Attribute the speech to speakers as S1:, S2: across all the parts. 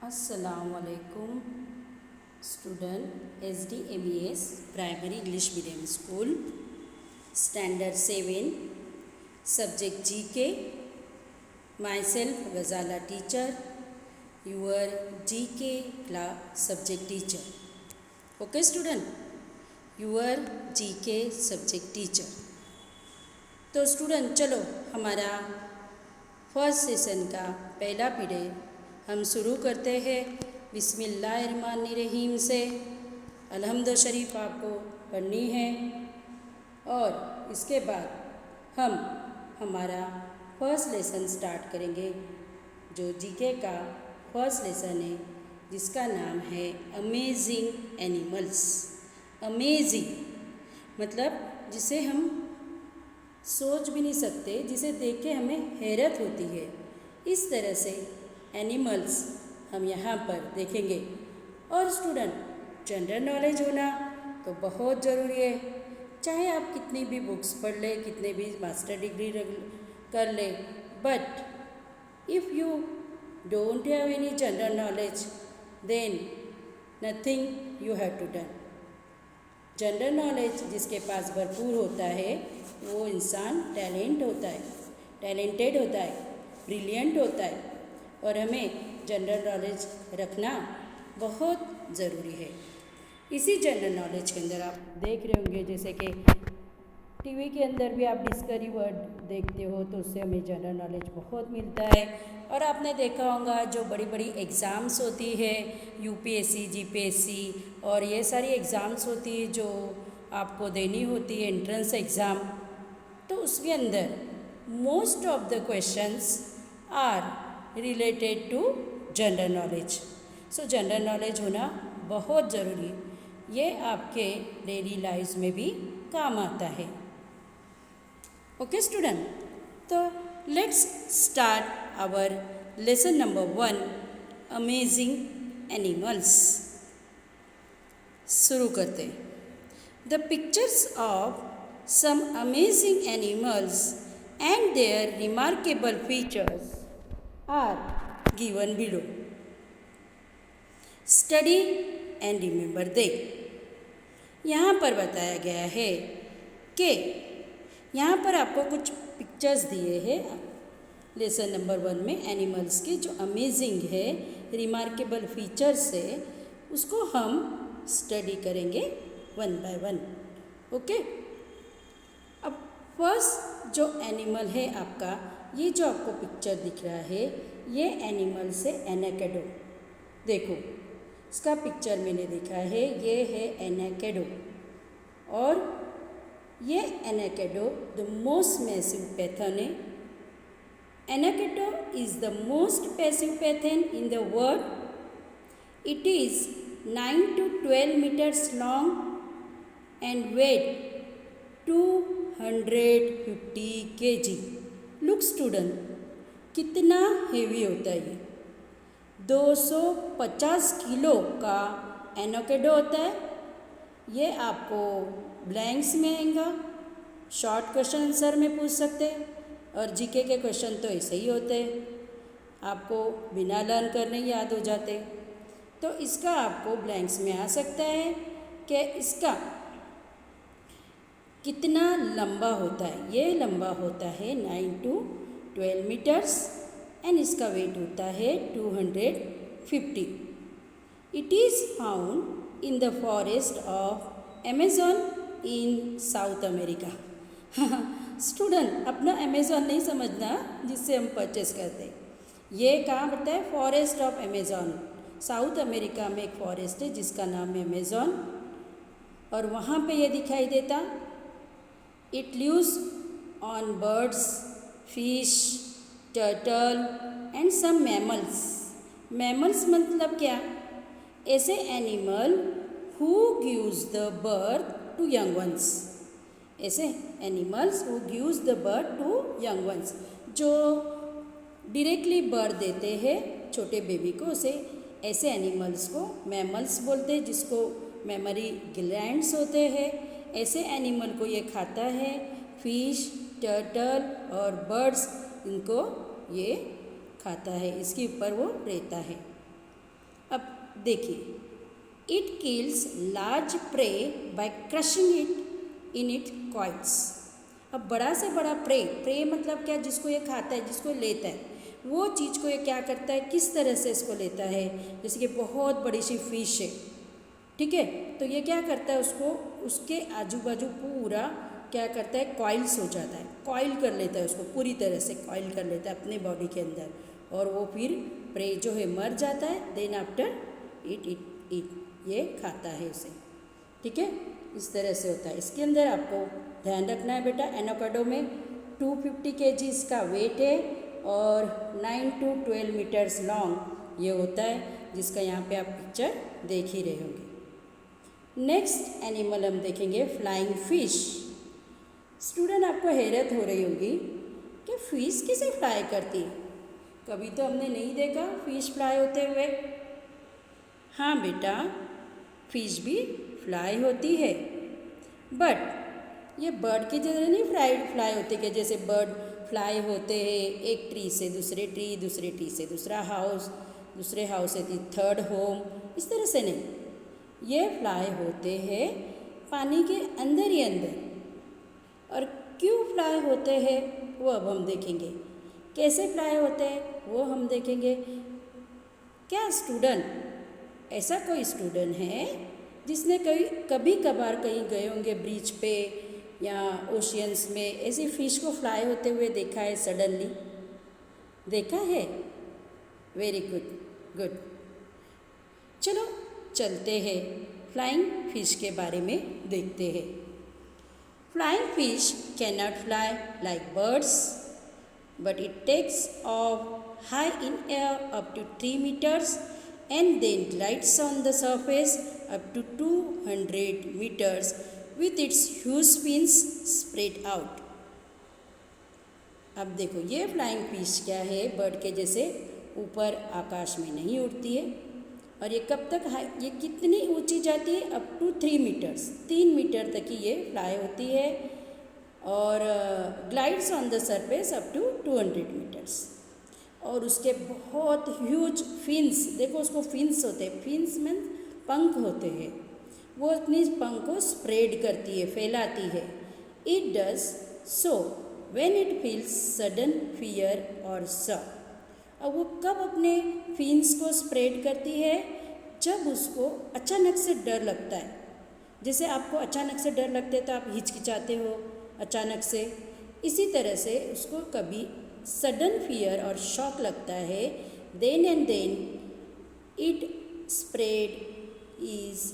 S1: Assalamualaikum student SDMES Primary English Medium School Standard 7 Subject GK. Myself Ghazala teacher, your GK class subject teacher. Okay student, your GK subject teacher. तो student चलो हमारा first session का पहला period हम शुरू करते हैं बिस्मिल्लाहिर्रहमानिर्रहीम से। अलहम्द शरीफ आपको पढ़नी है और इसके बाद हम हमारा फर्स्ट लेसन स्टार्ट करेंगे जो जीके का फर्स्ट लेसन है जिसका नाम है अमेजिंग एनिमल्स। अमेजिंग मतलब जिसे हम सोच भी नहीं सकते, जिसे देख के हमें हैरत होती है, इस तरह से एनिमल्स हम यहाँ पर देखेंगे। और स्टूडेंट जनरल नॉलेज होना तो बहुत ज़रूरी है, चाहे आप कितनी भी बुक्स पढ़ ले, कितने भी मास्टर डिग्री कर ले, but if you don't have any general knowledge then nothing you have to done. General knowledge जिसके पास भरपूर होता है वो इंसान टैलेंटेड होता है, ब्रिलियंट होता है और हमें जनरल नॉलेज रखना बहुत ज़रूरी है। इसी जनरल नॉलेज के अंदर आप देख रहे होंगे जैसे कि टीवी के अंदर भी आप डिस्कवरी वर्ल्ड देखते हो तो उससे हमें जनरल नॉलेज बहुत मिलता है। और आपने देखा होगा जो बड़ी बड़ी एग्ज़ाम्स होती है यूपीएससी, जीपीएससी और ये सारी एग्ज़ाम्स होती है जो आपको देनी होती है एंट्रेंस एग्ज़ाम, तो उसके अंदर most of the questions are related to general knowledge. So general knowledge होना बहुत ज़रूरी है, ये आपके डेली लाइफ में भी काम आता है। ओके स्टूडेंट, तो let's start our lesson number 1 amazing animals. शुरू करते हैं। The pictures of some amazing animals and their remarkable features are given below. Study and remember them. यहाँ पर बताया गया है कि यहाँ पर आपको कुछ पिक्चर्स दिए हैं लेसन नंबर 1 में एनिमल्स के जो अमेजिंग है, रिमार्केबल फीचर्स है, उसको हम स्टडी करेंगे 1 by 1। ओके, अब फर्स्ट जो एनिमल है आपका, ये जो आपको पिक्चर दिख रहा है ये एनिमल से एनाकेडो। देखो इसका पिक्चर मैंने देखा है, ये है एनाकेडो और ये anaconda the most massive python है। Anaconda is the most passive python in the world. It is 9 to 12 meters long and weight 250 kg। Look student कितना हेवी होता है ये, 250 किलो का एनाकेडो होता है। ये आपको ब्लैंक्स में आएगा, शॉर्ट क्वेश्चन आंसर में पूछ सकते हैं और जीके के क्वेश्चन तो ऐसे ही होते हैं, आपको बिना लर्न करने याद हो जाते। तो इसका आपको ब्लैंक्स में आ सकता है कि इसका कितना लंबा होता है। ये लंबा होता है 9 to 12 meters एंड इसका वेट होता है 250। It is found in the forest of Amazon in south America. Student अपना अमेज़न नहीं समझना जिससे हम परचेस करते हैं, ये कहाँ पड़ता है? Forest of Amazon, south America में एक फॉरेस्ट है जिसका नाम है अमेज़न और वहाँ पे ये दिखाई देता। It lives on birds, fish, turtle and some mammals. Mammals मतलब क्या? ऐसे animal who gives the birth to young ones. ऐसे animals who gives the birth to young ones, जो डायरेक्टली बर्थ देते हैं छोटे बेबी को, उसे ऐसे एनिमल्स को मैमल्स बोलते हैं, जिसको मेमोरी ग्लैंड्स होते हैं। ऐसे एनिमल को ये खाता है, फिश, टर्टल और बर्ड्स इनको ये खाता है, इसके ऊपर वो रहता है। अब देखिए, it kills large prey by crushing it in it coils. अब बड़ा से बड़ा प्रे मतलब क्या, जिसको ये खाता है, जिसको लेता है, वो चीज़ को ये क्या करता है, किस तरह से इसको लेता है। जैसे कि बहुत बड़ी सी फिश है, ठीक है, तो ये क्या करता है, उसको उसके आजू बाजू पूरा क्या करता है, कॉइल्स हो जाता है, कॉइल कर लेता है, उसको पूरी तरह से कॉइल कर लेता है अपने बॉडी के अंदर, और वो फिर प्रे जो है मर जाता है। देन आफ्टर इट ये खाता है उसे, ठीक है, इस तरह से होता है। इसके अंदर आपको ध्यान रखना है बेटा, एवोकाडो में 250 kg इसका वेट है और 9 to 12 मीटर्स लॉन्ग ये होता है, जिसका यहाँ पे आप पिक्चर देख ही रहे होंगे। नेक्स्ट एनिमल हम देखेंगे फ्लाइंग फिश। स्टूडेंट, आपको हैरत हो रही होगी कि फिश कैसे फ्लाई करती है, कभी तो हमने नहीं देखा फिश फ्लाई होते हुए। हाँ बेटा, फिश भी फ्लाई होती है, बट ये बर्ड की तरह नहीं फ्लाई होते कि जैसे बर्ड फ्लाई होते हैं एक ट्री से दूसरे ट्री, दूसरे ट्री से दूसरा हाउस, दूसरे हाउस से थर्ड होम, इस तरह से नहीं, ये फ्लाई होते हैं पानी के अंदर ही अंदर। और क्यों फ्लाई होते हैं वो अब हम देखेंगे, कैसे फ्लाई होते हैं वो हम देखेंगे। क्या स्टूडेंट, ऐसा कोई स्टूडेंट है जिसने कभी कभार कहीं गए होंगे ब्रिज पे या ओशियंस में, ऐसी फिश को फ्लाई होते हुए देखा है, सडनली देखा है? Very good. चलो चलते हैं, फ्लाइंग फिश के बारे में देखते हैं। Flying fish can not fly like birds, but it takes off high in air up to 3 meters and then glides on the surface up to 200 meters with its huge fins spread out। अब देखो, ये flying fish क्या है, bird के जैसे ऊपर आकाश में नहीं उड़ती है, और ये कब तक ये कितनी ऊंची जाती है, अप टू 3 meters, 3 मीटर तक ही ये फ्लाई होती है, और glides on the surface up to 200 meters। और उसके बहुत ह्यूज फिन्स, देखो उसको फिन्स होते हैं, फिन्स मीन पंख होते हैं, वो अपनी पंख को स्प्रेड करती है, फैलाती है। It does so when it feels sudden fear और शॉक। अब वो कब अपने फिन्स को स्प्रेड करती है, जब उसको अचानक से डर लगता है। जैसे आपको अचानक से डर लगता है तो आप हिचकिचाते हो अचानक से, इसी तरह से उसको कभी सडन फियर और शॉक लगता है, then and then it spread is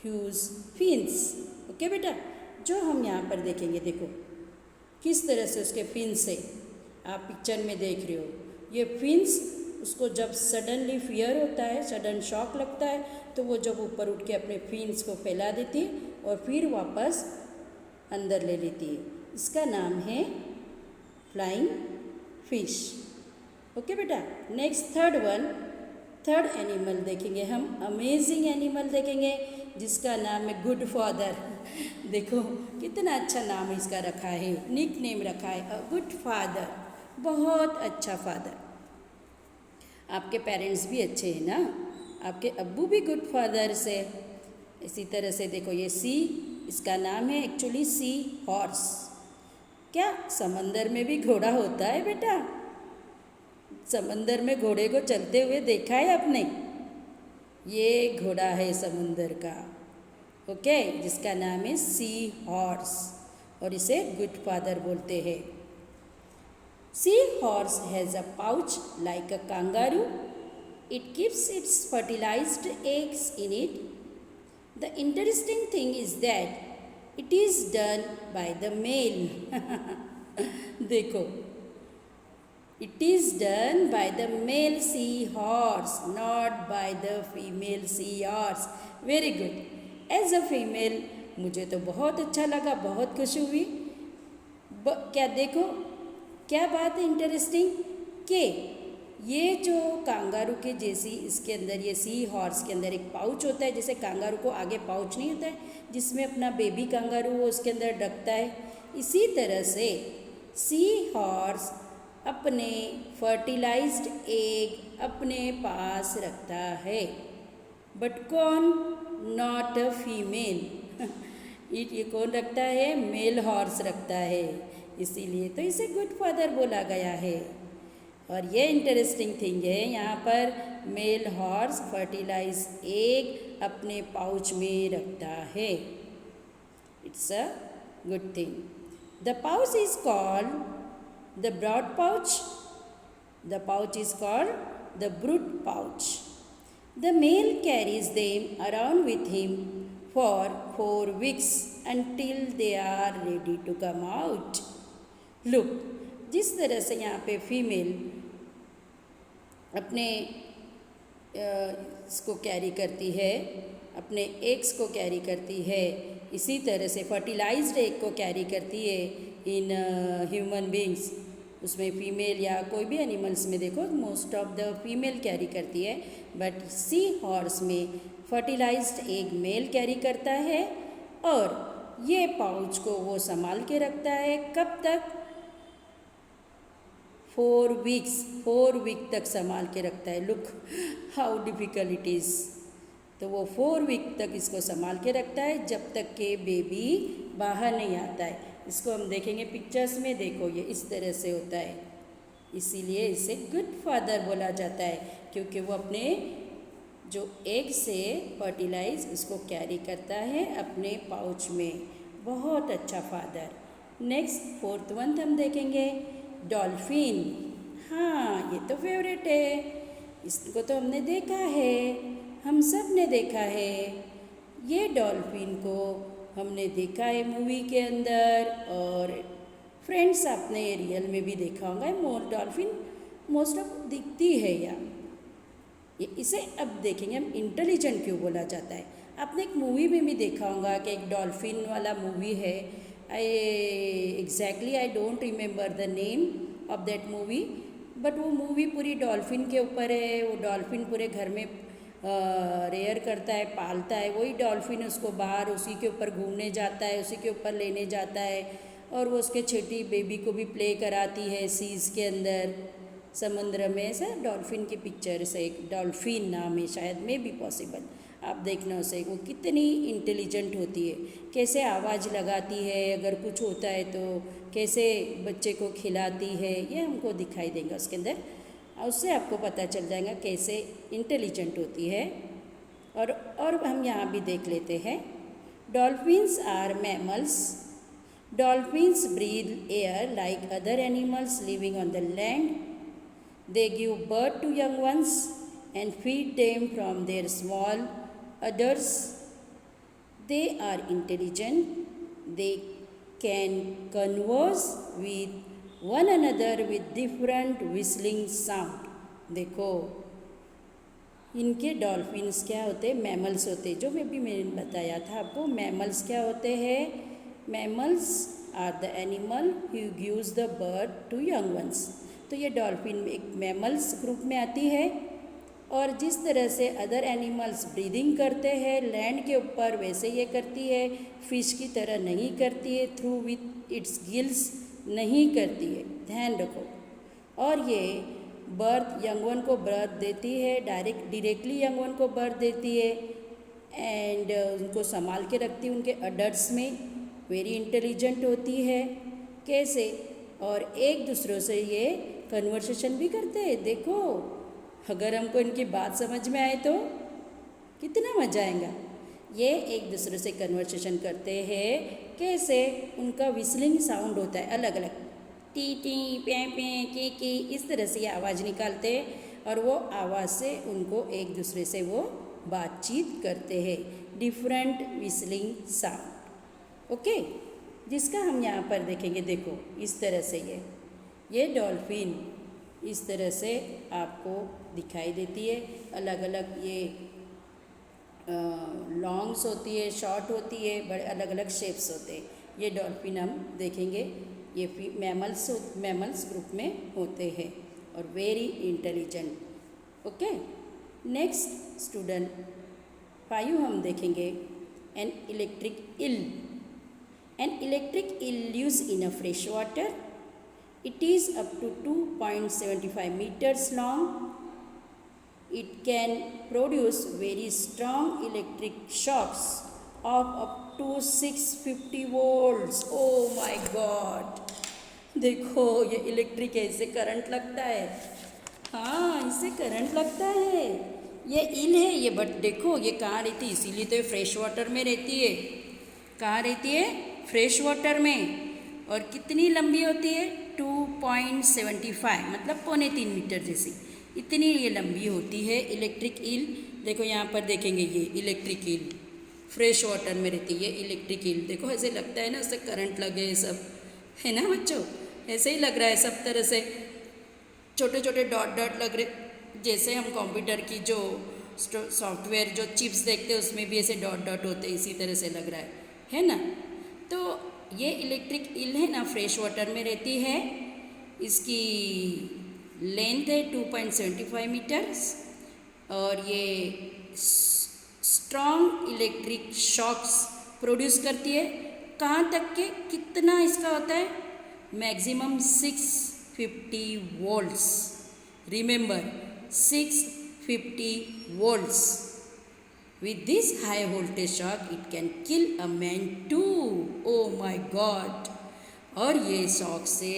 S1: huge fins. Okay बेटा, जो हम यहाँ पर देखेंगे, देखो किस तरह से उसके फिन्स है, आप पिक्चर में देख रहे हो, ये फिन्स उसको जब सडनली फियर होता है, सडन शॉक लगता है, तो वो जब ऊपर उठ के अपने फिन्स को फैला देती है और फिर वापस अंदर ले लेती है। इसका नाम है फ्लाइंग फिश। ओके बेटा, नेक्स्ट थर्ड एनिमल देखेंगे हम, अमेजिंग एनिमल देखेंगे जिसका नाम है गुड फादर। देखो कितना अच्छा नाम इसका रखा है, निक नेम रखा है, गुड फादर, बहुत अच्छा फादर। आपके पेरेंट्स भी अच्छे हैं ना, आपके अब्बू भी गुड फादर्स है। इसी तरह से देखो, ये सी, इसका नाम है एक्चुअली सी हॉर्स। क्या समंदर में भी घोड़ा होता है बेटा? समंदर में घोड़े को चलते हुए देखा है आपने? ये घोड़ा है समुंदर का, ओके, जिसका नाम है सी हॉर्स, और इसे गुड फादर बोलते हैं। Sea horse has a pouch like a kangaroo. It keeps its fertilized eggs in it. The interesting thing is that it is done by the male. देखो, it is done by the male seahorse, not by the female seahorse. Very good. As a female, मुझे तो बहुत अच्छा लगा, बहुत खुशी हुई। क्या देखो, क्या बात है इंटरेस्टिंग कि ये जो कांगारू के जैसी, इसके अंदर ये सी हॉर्स के अंदर एक पाउच होता है, जैसे कांगारू को आगे पाउच नहीं होता है जिसमें अपना बेबी कांगारू वो उसके अंदर रखता है, इसी तरह से सी हॉर्स अपने फर्टिलाइज्ड एग अपने पास रखता है। बट कौन? Not a female. ये कौन रखता है? मेल हॉर्स रखता है, इसीलिए तो इसे गुड फादर बोला गया है। और ये इंटरेस्टिंग थिंग है, यहाँ पर मेल हॉर्स फर्टिलाइज एग अपने पाउच में रखता है। It's a good thing. The pouch is called the broad pouch. The pouch is called the brood pouch. The male carries them around with him for 4 weeks until they are ready to come out. Look, जिस तरह से यहाँ पे female अपने इसको carry करती है, अपने एग्स को कैरी करती है, इसी तरह से फर्टिलाइज्ड एग को कैरी करती है इन ह्यूमन बींग्स। उसमें फीमेल या कोई भी एनिमल्स में देखो most of the female carry करती है, बट सी हॉर्स में फर्टिलाइज्ड एग मेल कैरी करता है और ये पाउच को वो संभाल के रखता है। कब तक? 4 वीक्स, 4 वीक तक संभाल के रखता है। Look how difficult it is. तो वो 4 वीक तक इसको संभाल के रखता है जब तक के बेबी बाहर नहीं आता है। इसको हम देखेंगे पिक्चर्स में, देखो ये इस तरह से होता है, इसीलिए इसे गुड फादर बोला जाता है, क्योंकि वो अपने जो एग से फर्टिलाइज उसको कैरी करता है अपने पाउच में। बहुत अच्छा फादर। नेक्स्ट 4th वन हम देखेंगे, डॉल्फिन। हाँ, ये तो फेवरेट है, इसको तो हमने देखा है, हम सब ने देखा है। ये डॉल्फिन को हमने देखा है मूवी के अंदर, और फ्रेंड्स आपने रियल में भी देखा होगा। डॉल्फिन मोस्ट ऑफ दिखती है यहाँ। ये इसे अब देखेंगे हम इंटेलिजेंट क्यों बोला जाता है। आपने एक मूवी में भी देखा होगा कि एक डॉल्फिन वाला मूवी है। I don't remember the name of that movie, but वो मूवी पूरी डॉल्फिन के ऊपर है। वो डॉल्फिन पूरे घर में रेयर करता है, पालता है। वही डॉल्फिन उसको बाहर उसी के ऊपर घूमने जाता है, उसी के ऊपर लेने जाता है, और वो उसके छोटी बेबी को भी प्ले कराती है सीज़ के अंदर, समुद्र में। ऐसा डॉल्फिन की पिक्चर से, एक डॉल्फिन नाम है शायद, में भी पॉसिबल। आप देखना उसे, वो कितनी इंटेलिजेंट होती है, कैसे आवाज़ लगाती है अगर कुछ होता है तो, कैसे बच्चे को खिलाती है, ये हमको दिखाई देगा उसके अंदर। उससे आपको पता चल जाएगा कैसे इंटेलिजेंट होती है। और हम यहाँ भी देख लेते हैं, dolphins are mammals. Dolphins breathe air like other animals living on the land. They give birth to young ones and feed them from their small udders. They are intelligent. They can converse with one another with different whistling sound. देखो, इनके dolphins क्या होते हैं? Mammals होते हैं, जो मैंने बताया था आपको। मैमल्स क्या होते हैं? Mammals are the animal who gives the birth to young ones. तो ये डॉल्फिन एक मैमल्स ग्रुप में आती है, और जिस तरह से अदर एनिमल्स ब्रीदिंग करते हैं लैंड के ऊपर, वैसे ये करती है। फिश की तरह नहीं करती है, थ्रू विथ इट्स गिल्स नहीं करती है, ध्यान रखो। और ये बर्थ यंग वन को बर्थ देती है, डायरेक्टली यंग वन को बर्थ देती है, एंड उनको संभाल के रखती है उनके अडल्ट्स में। वेरी इंटेलिजेंट होती है। कैसे? और एक दूसरों से ये कन्वर्सेशन भी करते हैं। देखो, अगर हमको इनकी बात समझ में आए तो कितना मज़ा आएगा। ये एक दूसरे से कन्वर्सेशन करते हैं। कैसे? उनका विस्लिंग साउंड होता है अलग अलग, टी टी पे की, इस तरह से ये आवाज़ निकालते हैं, और वो आवाज़ से उनको एक दूसरे से वो बातचीत करते हैं। डिफरेंट विस्लिंग साउंड, ओके, जिसका हम यहाँ पर देखेंगे। देखो, इस तरह से ये डॉल्फिन इस तरह से आपको दिखाई देती है। अलग अलग ये लॉन्ग्स होती है, शॉर्ट होती है, बड़े अलग अलग शेप्स होते हैं। ये डॉल्फिन हम देखेंगे, ये मैमल्स ग्रुप में होते हैं और very intelligent. Okay, next student 5 हम देखेंगे, an electric eel. An electric eel lives in a fresh water. It is up to 2.75 meters long. It can produce very strong electric shocks of up to 650 volts. Oh my God! देखो ये electric ऐसे current लगता है, हाँ इससे current लगता है। ये इल है ये, बट देखो ये कहाँ रहती है, इसीलिए तो ये फ्रेश वाटर में रहती है। कहाँ रहती है? फ्रेश वाटर में। और कितनी लंबी होती है? 2.75, मतलब 3.25 मीटर जैसी, इतनी ये लंबी होती है इलेक्ट्रिक ईल। देखो यहाँ पर देखेंगे, ये इलेक्ट्रिक ईल फ्रेश वाटर में रहती है। इलेक्ट्रिक ईल देखो ऐसे लगता है ना, उससे करंट लगे सब, है ना बच्चों? ऐसे ही लग रहा है सब तरह से, छोटे छोटे डॉट डॉट लग रहे, जैसे हम कंप्यूटर की जो सॉफ्टवेयर जो चिप्स देखते हैं उसमें भी ऐसे डॉट डॉट होते हैं, इसी तरह से लग रहा है ना? तो ये इलेक्ट्रिक ईल है ना, फ्रेश वाटर में रहती है। इसकी लेंथ है 2.75 मीटर्स और ये स्ट्रॉन्ग इलेक्ट्रिक शॉक्स प्रोड्यूस करती है। कहाँ तक के, कितना इसका होता है? Maximum 650 volts. Remember 650 volts. With this high voltage shock, it can kill a man too. Oh my God! और ये शॉक से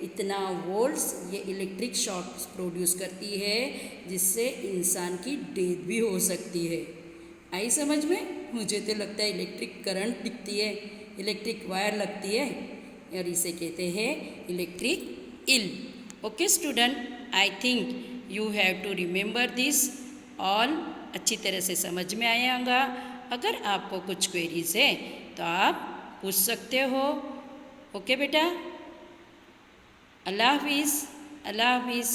S1: इतना वोल्ट्स ये इलेक्ट्रिक शॉक प्रोड्यूस करती है जिससे इंसान की डेथ भी हो सकती है। आई समझ में? मुझे तो लगता है इलेक्ट्रिक करंट दिखती है, इलेक्ट्रिक वायर लगती है और इसे कहते हैं electric eel. Okay student, I think you have to remember this all. अच्छी तरह से समझ में आया होगा। अगर आपको कुछ क्वेरीज है तो आप पूछ सकते हो। ओके बेटा, अल्लाह हाफिज़। अल्लाह हाफिज़।